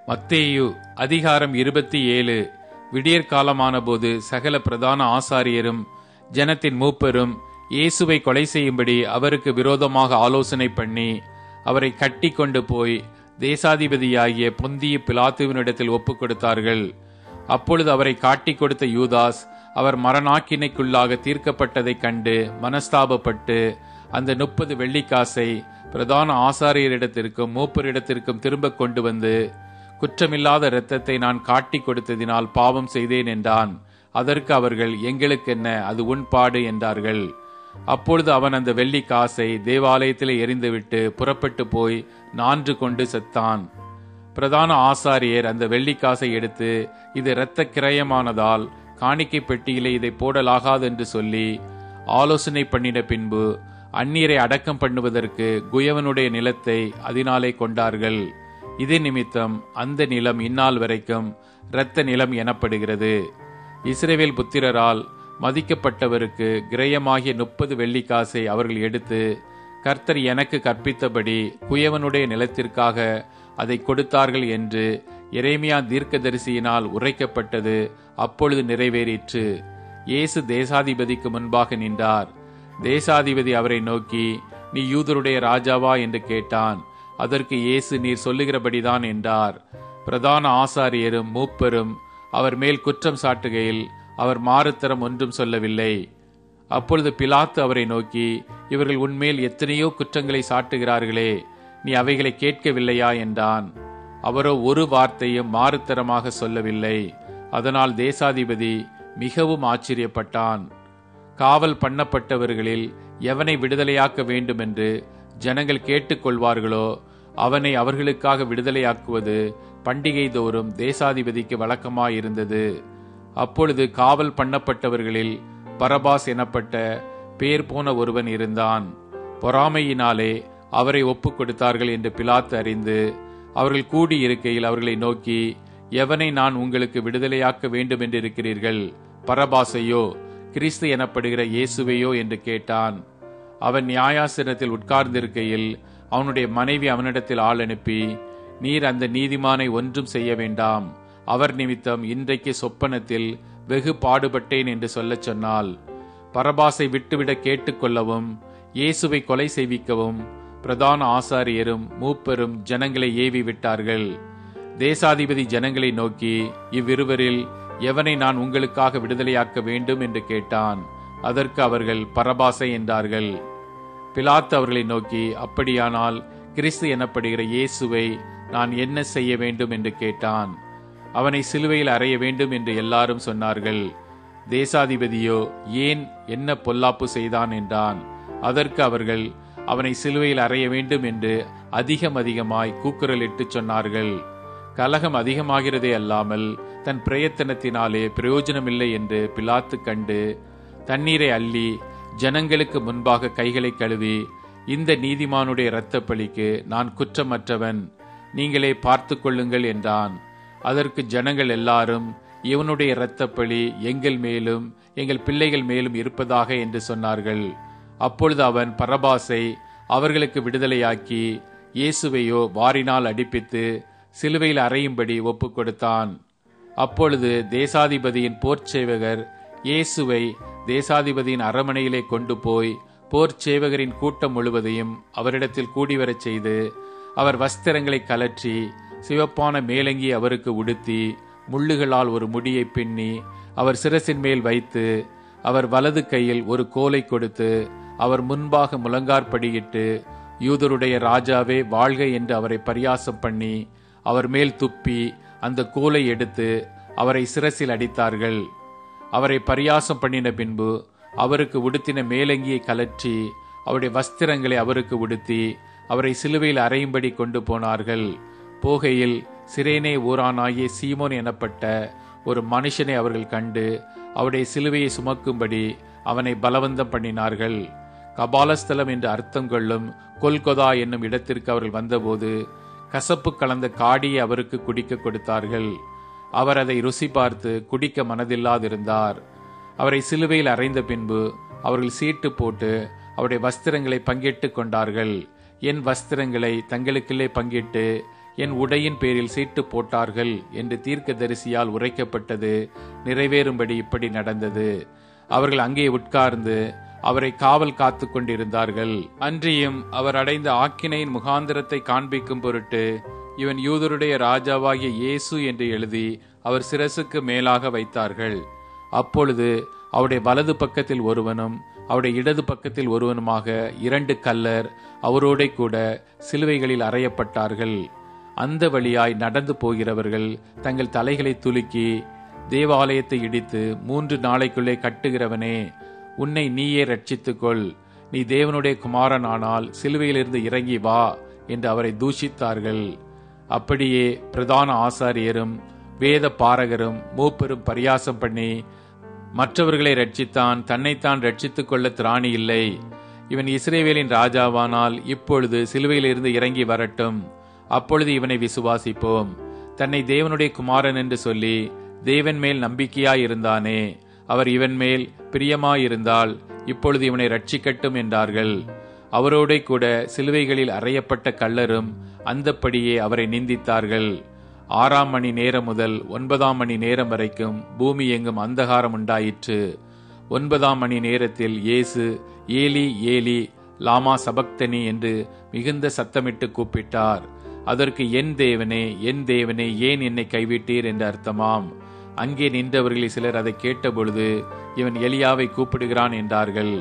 மத்தேயு அதிகாரம் 27. விடியற்காலமான போது சகல பிரதான ஆசாரியரும் ஜனத்தின் மூப்பரும் இயேசுவை கொலை செய்யும்படி அவருக்கு விரோதமாக ஆலோசனை பண்ணி அவரை கட்டி கொண்டு போய் தேசாதிபதியாகிய பொந்திய பிலாத்துவினிடத்தில் ஒப்புக் கொடுத்தார்கள். அப்பொழுது அவரை காட்டிக் கொடுத்த யூதாஸ் அவர் மரணாக்கினைக்குள்ளாக தீர்க்கப்பட்டதைக் கண்டு மனஸ்தாபப்பட்டு அந்த 30 வெள்ளிக்காசை பிரதான ஆசாரியரிடத்திற்கும் மூப்பரிடத்திற்கும் திரும்ப கொண்டு வந்து, குற்றமில்லாத இரத்தத்தை நான் காட்டிக் கொடுத்ததினால் பாவம் செய்தேன் என்றான். அதற்கு அவர்கள், எங்களுக்கென்ன, அது உன்பாடு என்றார்கள். அப்பொழுது அவன் அந்த வெள்ளி காசை தேவாலயத்திலே எறிந்துவிட்டு புறப்பட்டு போய் நான்று கொண்டு செத்தான். பிரதான ஆசாரியர் அந்த வெள்ளிக்காசை எடுத்து, இது இரத்த கிரயமானதால் காணிக்கை பெட்டியிலே இதை போடலாகாது என்று சொல்லி ஆலோசனை பண்ணின பின்பு அந்நீரை அடக்கம் பண்ணுவதற்கு குயவனுடைய நிலத்தை அதனாலே கொண்டார்கள். இது நிமித்தம் அந்த நிலம் இந்நாள் வரைக்கும் இரத்த நிலம் எனப்படுகிறது. இஸ்ரவேல் புத்திரரால் மதிக்கப்பட்டவருக்கு கிரயமாகிய 30 வெள்ளிக்காசை அவர்கள் எடுத்து, கர்த்தர் எனக்கு கற்பித்தபடி குயவனுடைய நிலத்திற்காக அதை கொடுத்தார்கள் என்று எரேமியா தீர்க்கதரிசியினால் உரைக்கப்பட்டது அப்பொழுது நிறைவேறிற்று. இயேசு தேசாதிபதிக்கு முன்பாக நின்றார். தேசாதிபதி அவரை நோக்கி, நீ யூதருடைய ராஜாவா என்று கேட்டான். அதற்கு இயேசு, நீர் சொல்லுகிறபடிதான் என்றார். பிரதான ஆசாரியரும் மூப்பரும் அவர் மேல் குற்றம் சாட்டுகையில் அவர் மாறுத்தரம் ஒன்றும் சொல்லவில்லை. அப்பொழுது பிலாத்து அவரை நோக்கி, இவர்கள் உன்மேல் எத்தனையோ குற்றங்களை சாட்டுகிறார்களே, நீ அவைகளை கேட்கவில்லையா என்றான். அவரோ ஒரு வார்த்தையும் மாறுத்தரமாக சொல்லவில்லை. அதனால் தேசாதிபதி மிகவும் ஆச்சரியப்பட்டான். காவல் பண்ணப்பட்டவர்களில் எவனை விடுதலையாக்க வேண்டும் என்று ஜனங்கள் கேட்டுக்கொள்வார்களோ அவனை அவர்களுக்காக விடுதலையாக்குவது பண்டிகை தோறும் தேசாதிபதிக்கு வழக்கமாயிருந்தது. அப்பொழுது காவல் பண்ணப்பட்டவர்களில் பரபாஸ் எனப்பட்ட பேர் போன ஒருவன் இருந்தான். பொறாமையினாலே அவரை ஒப்புக் கொடுத்தார்கள் என்று பிலாத்து அறிந்து அவர்கள் கூடியிருக்கையில் அவர்களை நோக்கி, எவனை நான் உங்களுக்கு விடுதலையாக்க வேண்டும் என்று இருக்கிறீர்கள், பரபாசையோ கிறிஸ்து எனப்படுகிற இயேசுவையோ என்று கேட்டான். அவன் நியாயாசனத்தில் உட்கார்ந்திருக்கையில் அவனுடைய மனைவி அவனிடத்தில் ஆள் அனுப்பி, நீர் அந்த நீதிமானை ஒன்றும் செய்ய வேண்டாம், அவர் நிமித்தம் இன்றைக்கு சொப்பனத்தில் வெகு பாடுபட்டேன் என்று சொல்லச் சொன்னாள். பரபாசை விட்டுவிட கேட்டுக்கொள்ளவும் இயேசுவை கொலை செய்விக்கவும் பிரதான ஆசாரியரும் மூப்பரும் ஜனங்களை ஏவி விட்டார்கள். தேசாதிபதி ஜனங்களை நோக்கி, இவ்விருவரில் எவனை நான் உங்களுக்காக விடுதலையாக்க வேண்டும் என்று கேட்டான். அதற்கு அவர்கள் பரபாசை என்றார்கள். பிலாத்து அவர்களை நோக்கி, அப்படியானால் கிறிஸ்து எனப்படுகிற இயேசுவை நான் என்ன செய்ய வேண்டும் என்று கேட்டான். அவனை சிலுவையில் அறைய வேண்டும் என்று எல்லாரும் சொன்னார்கள். தேசாதிபதியோ, ஏன், என்ன பொல்லாப்பு செய்தான் என்றான். அதற்கு அவர்கள், அவனை சிலுவையில் அறைய வேண்டும் என்று அதிகமாய் கூக்குரலிட்டு சொன்னார்கள். கலகம் அதிகமாகிறதே அல்லாமல் தன் பிரயத்தனத்தினாலே பிரயோஜனமில்லை என்று பிலாத்து கண்டு தண்ணீரை அள்ளி ஜனங்களுக்கு முன்பாக கைகளை கழுவி, இந்த நீதிமானுடைய இரத்த பழிக்கு நான் குற்றமற்றவன், நீங்களே பார்த்து கொள்ளுங்கள் என்றான். அதற்கு ஜனங்கள் எல்லாரும், இவனுடைய இரத்த பழி எங்கள் மேலும் எங்கள் பிள்ளைகள் மேலும் இருப்பதாக என்று சொன்னார்கள். அப்பொழுது அவன் பரபாசை அவர்களுக்கு விடுதலையாக்கி இயேசுவையோ வாரினால் அடிப்பித்து சிலுவையில் அறையும்படி ஒப்புக் கொடுத்தான். அப்பொழுது தேசாதிபதியின் போர்ச்சேவகர் இயேசுவை தேசாதிபதியின் அரமனையிலே கொண்டு போய் போர்ச்சேவகரின் கூட்டம் முழுவதையும் அவரிடத்தில் கூடிவரச் செய்து அவர் வஸ்திரங்களை கலற்றி சிவப்பான மேலங்கி அவருக்கு உடுத்தி முள்ளுகளால் ஒரு முடியை பின்னி அவர் சிரசின் மேல் வைத்து அவர் வலது கையில் ஒரு கோலை கொடுத்து அவர் முன்பாக முழங்கார்படியிட்டு, யூதருடைய ராஜாவே வாழ்க என்று அவரை பரியாசம் பண்ணி அவர் மேல் துப்பி அந்த கோலை எடுத்து அவரை சிரசில் அடித்தார்கள். அவரை பரியாசம் பண்ணின பின்பு அவருக்கு உடுத்தின மேலங்கியை கலற்றி அவருடைய வஸ்திரங்களை அவருக்கு உடுத்தி அவரை சிலுவையில் அறையும்படி கொண்டு போனார்கள். போகையில் சிரேனே ஊரானாகிய சீமோன் எனப்பட்ட ஒரு மனுஷனை அவர்கள் கண்டு அவருடைய சிலுவையை சுமக்கும்படி அவனை பலவந்தம் பண்ணினார்கள். கபாலஸ்தலம் என்று அர்த்தம் கொள்ளும் கொல்கொதா என்னும் இடத்திற்கு அவர்கள் வந்தபோது கசப்பு கலந்த காடியை அவருக்கு குடிக்க கொடுத்தார்கள். அவர் அதை ருசி பார்த்து குடிக்க மனதில்லாதிருந்தார். அவரை சிலுவையில் அறைந்த பின்பு அவர்கள் சீட்டு போட்டு அவருடைய வஸ்திரங்களை பங்கிட்டு கொண்டார்கள். என் வஸ்திரங்களை தங்களுக்குள்ளே பங்கிட்டு என் உடையின் பேரில் சீட்டு போட்டார்கள் என்று தீர்க்கதரிசியால் உரைக்கப்பட்டது நிறைவேறும்படி இப்படி நடந்தது. அவர்கள் அங்கே உட்கார்ந்து அவரை காவல் காத்து கொண்டிருந்தார்கள். அன்றியும் அவர் அடைந்த ஆக்கினையின் முகாந்திரத்தை காண்பிக்கும் பொருட்டு இவன் யூதருடைய ராஜாவாகிய இயேசு என்று எழுதி அவர் சிரசுக்கு மேலாக வைத்தார்கள். அப்பொழுது அவருடைய வலது பக்கத்தில் ஒருவனும் அவருடைய இடது பக்கத்தில் ஒருவனுமாக 2 கல்லர் அவரோட கூட சிலுவைகளில் அறையப்பட்டார்கள். அந்த வழியாய் நடந்து போகிறவர்கள் தங்கள் தலைகளை துலுக்கி, தேவாலயத்தை இடித்து 3 நாளைக்குள்ளே கட்டுகிறவனே, உன்னை நீயே ரட்சித்துக்கொள், நீ தேவனுடைய குமாரன் ஆனால் சிலுவையிலிருந்து இறங்கி வா என்று அவரை தூஷித்தார்கள். அப்படியே பிரதான ஆசாரியரும் வேத பாரகரும் மூப்பரும் பரியாசம் பண்ணி, மற்றவர்களை ரட்சித்தான், தன்னைத்தான் ரட்சித்துக் கொள்ள திராணி இல்லை. இவன் இஸ்ரவேலின் ராஜாவானால் இப்பொழுது சிலுவையிலிருந்து இறங்கி வரட்டும், அப்பொழுது இவனை விசுவாசிப்போம். தன்னை தேவனுடைய குமாரன் என்று சொல்லி தேவன் மேல் நம்பிக்கையாயிருந்தானே, அவர் இவன் மேல் பிரியமாயிருந்தால் இப்பொழுது இவனை ரட்சிக்கட்டும் என்றார்கள். அவரோட கூட சிலுவைகளில் அறையப்பட்ட கள்ளரும் அந்தப்படியே அவரை நிந்தித்தார்கள். 6 மணி நேரம் முதல் 9 மணி நேரம் வரைக்கும் பூமி எங்கும் அந்தகாரம் உண்டாயிற்று. 9 மணி நேரத்தில் இயேசு ஏலி ஏலி லாமா சபக்தனி என்று மிகுந்த சத்தமிட்டு கூப்பிட்டார். அதற்கு என் தேவனே ஏன் என்னை கைவிட்டீர் என்று அர்த்தமாம். அங்கே நின்றவர்களில் சிலர் அதை கேட்டபொழுது இவன் எலியாவை கூப்பிடுகிறான் என்றார்கள்.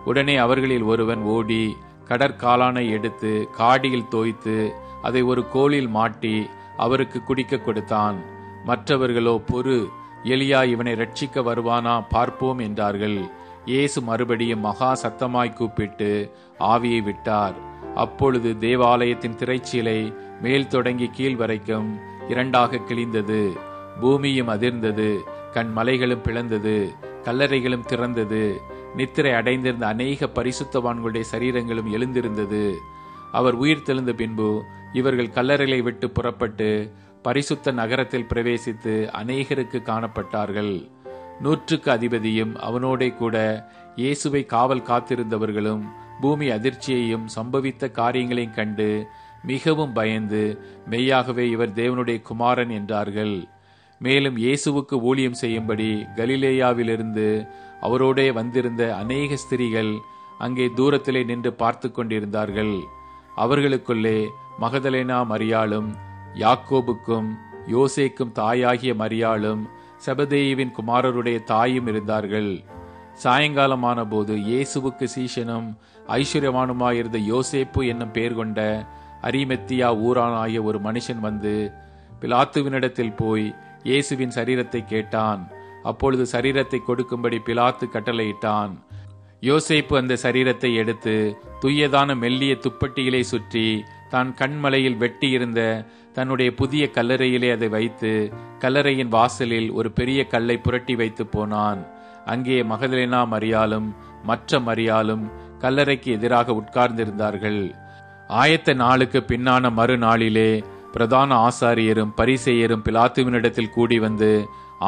உடனே அவர்களில் ஒருவன் ஓடி கடற்காலானை எடுத்து காடியில் தோய்த்து அதை ஒரு கோலில் மாட்டி அவருக்கு குடிக்க கொடுத்தான். மற்றவர்களோ, பொறு, எலியா இவனை ரட்சிக்க வருவானா பார்ப்போம் என்றார்கள். இயேசு மறுபடியும் மகா சத்தமாய் கூப்பிட்டு ஆவியை விட்டார். அப்பொழுது தேவாலயத்தின் திரைச்சீலை மேல் தொடங்கி கீழ் வரைக்கும் 2 கிழிந்தது. பூமியும் அதிர்ந்தது, கண்மலைகளும் பிளந்தது, கல்லறைகளும் திறந்தது. நித்திரை அடைந்திருந்த அநேக பரிசுத்தவான்களுடைய சரீரங்களும் எழுந்திருந்தது. அவர் உயிர் தெழுந்த பின்பு இவர்கள் கல்லறைகளை விட்டு புறப்பட்டு பரிசுத்த நகரத்தில் பிரவேசித்து அநேகருக்கு காணப்பட்டார்கள். 100க்கு அதிபதியும் அவனோட கூட இயேசுவை காவல் காத்திருந்தவர்களும் பூமி அதிர்ச்சியையும் சம்பவித்த காரியங்களையும் கண்டு மிகவும் பயந்து மெய்யாகவே இவர் தேவனுடைய குமாரன் என்றார்கள். மேலும் இயேசுவுக்கு ஊழியம் செய்யும்படி கலிலேயாவிலிருந்து அவரோடே வந்திருந்த அநேக ஸ்திரீகள் அங்கே தூரத்திலே நின்று பார்த்து கொண்டிருந்தார்கள். அவர்களுக்குள்ளே மகதலேனா மரியாளும், யாக்கோபுக்கும் யோசேக்கும் தாயாகிய மரியாளும், செபதேயுவின் குமாரருடைய தாயும் இருந்தார்கள். சாயங்காலமான போது இயேசுவுக்கு சீஷனும் ஐஸ்வர்யவானுமாயிருந்த யோசேப்பு என்னும் பெயர் கொண்ட அரிமத்தியா ஊரானாகிய ஒரு மனுஷன் வந்து பிலாத்துவினிடத்தில் போய் இயேசுவின் சரீரத்தை கேட்டான். அப்பொழுது சரீரத்தை கொடுக்கும்படி பிலாத்து கட்டளையிட்டான். யோசேப்பு அந்த சரீரத்தை எடுத்து துய்யதான மெல்லிய துப்பட்டியிலே சுற்றி தான் கண்மலையில் வெட்டியிருந்த தன்னுடைய புதிய கல்லறையிலே அதை வைத்து கல்லறையின் வாசலில் ஒரு பெரிய கல்லை புரட்டி வைத்து போனான். அங்கே மகதலேனா மரியாளும் மற்ற மரியாளும் கல்லறைக்கு எதிராக உட்கார்ந்திருந்தார்கள். ஆயத்த நாளுக்கு பின்னான மறுநாளிலே பிரதான ஆசாரியரும் பரிசேயரும் பிலாத்துவினிடத்தில் கூடி வந்து,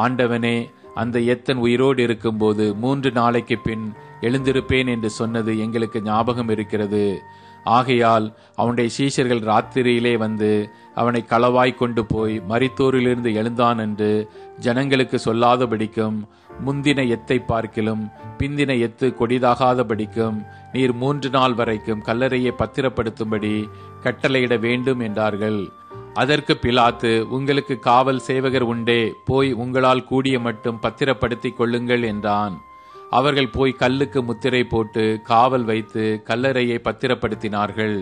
ஆண்டவனே, அந்த எத்தன் உயிரோடு இருக்கும்போது 3 நாளைக்கு பின் எழுந்திருப்பேன் என்று சொன்னது எங்களுக்கு ஞாபகம் இருக்கிறது. ஆகையால் அவனுடைய சீஷர்கள் ராத்திரியிலே வந்து அவனை களவாய் கொண்டு போய் மரித்தோரிலிருந்து எழுந்தான் என்று ஜனங்களுக்கு சொல்லாதபடிக்கும், முந்தின எத்தை பார்க்கிலும் பிந்தின எத்து கொடிதாகாதபடிக்கும் நீர் 3 நாள் வரைக்கும் கல்லறையை பத்திரப்படுத்தும்படி கட்டளையிட வேண்டும் என்றார்கள். அதற்கு பிலாத்து, உங்களுக்கு காவல் சேவகர் உண்டே, போய் உங்களால் கூடிய மட்டும் பத்திரப்படுத்திக் கொள்ளுங்கள் என்றான். அவர்கள் போய் கல்லுக்கு முத்திரை போட்டு காவல் வைத்து கல்லறையை பத்திரப்படுத்தினார்கள்.